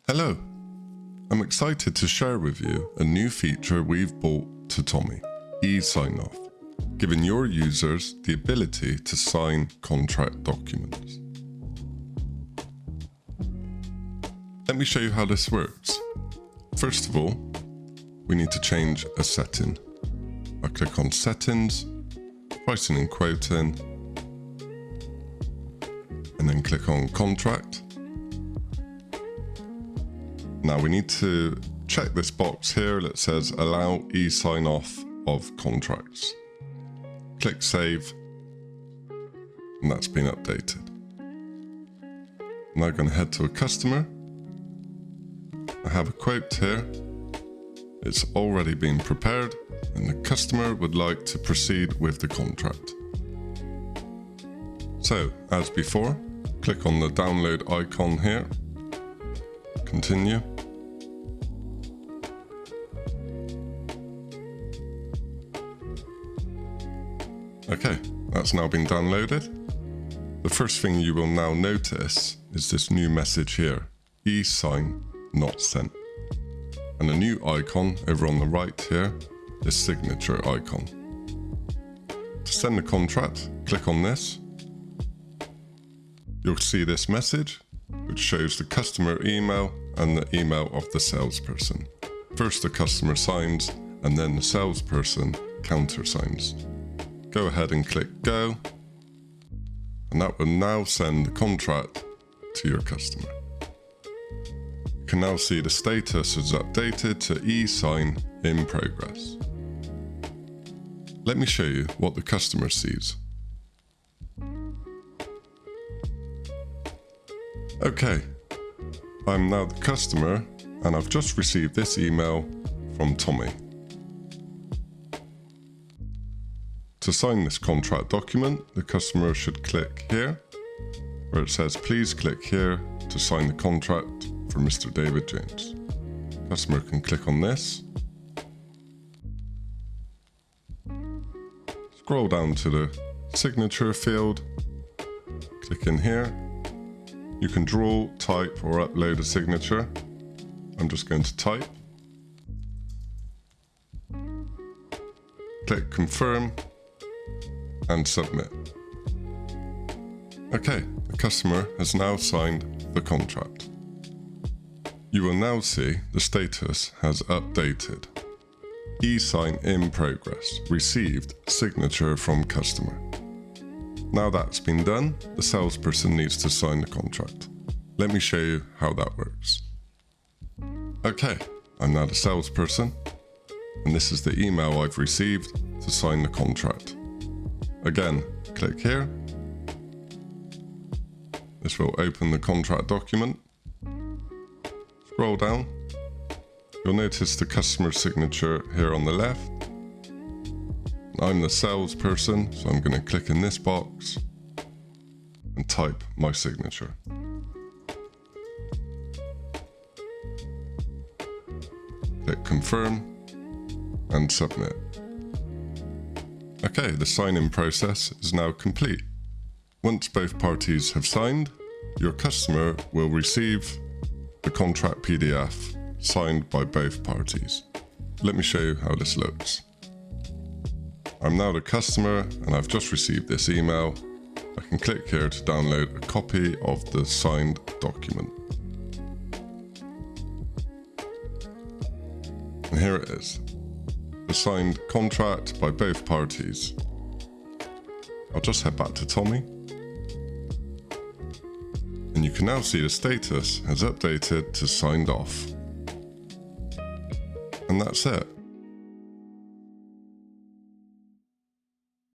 Hello, I'm excited to share with you a new feature we've brought to Tommy, eSign Off, giving your users the ability to sign contract documents. Let me show you how this works. First of all, we need to change a setting. I click on Settings, Pricing and Quoting, and then click on Contract. Now we need to check this box here that says Allow eSign Off of Contracts. Click Save, and that's been updated. Now I'm going to head to a customer. I have a quote here. It's already been prepared, and the customer would like to proceed with the contract. So, as before, click on the download icon here. Continue. Okay, that's now been downloaded. The first thing you will now notice is this new message here, eSign not sent. And a new icon over on the right here, this signature icon. To send the contract, click on this. You'll see this message, which shows the customer email and the email of the salesperson. First the customer signs, and then the salesperson countersigns. Go ahead and click Go, and that will now send the contract to your customer. You can now see the status is updated to eSign in progress. Let me show you what the customer sees. Okay, I'm now the customer, and I've just received this email from Tommy. To sign this contract document, the customer should click here, where it says please click here to sign the contract for Mr. David James. Customer can click on this. Scroll down to the signature field, click in here. You can draw, type or upload a signature. I'm just going to type. Click confirm and submit. Okay, the customer has now signed the contract. You will now see the status has updated. eSign in progress, received signature from customer. Now that's been done, the salesperson needs to sign the contract. Let me show you how that works. Okay, I'm now the salesperson, and this is the email I've received to sign the contract. Again, click here. This will open the contract document. Scroll down. You'll notice the customer signature here on the left. I'm the salesperson, so I'm going to click in this box and type my signature. Click confirm and submit. Okay, the sign-in process is now complete. Once both parties have signed, your customer will receive the contract PDF signed by both parties. Let me show you how this looks. I'm now the customer, and I've just received this email. I can click here to download a copy of the signed document. And here it is. The signed contract by both parties. I'll just head back to Tommy. And you can now see the status has updated to signed off. And that's it.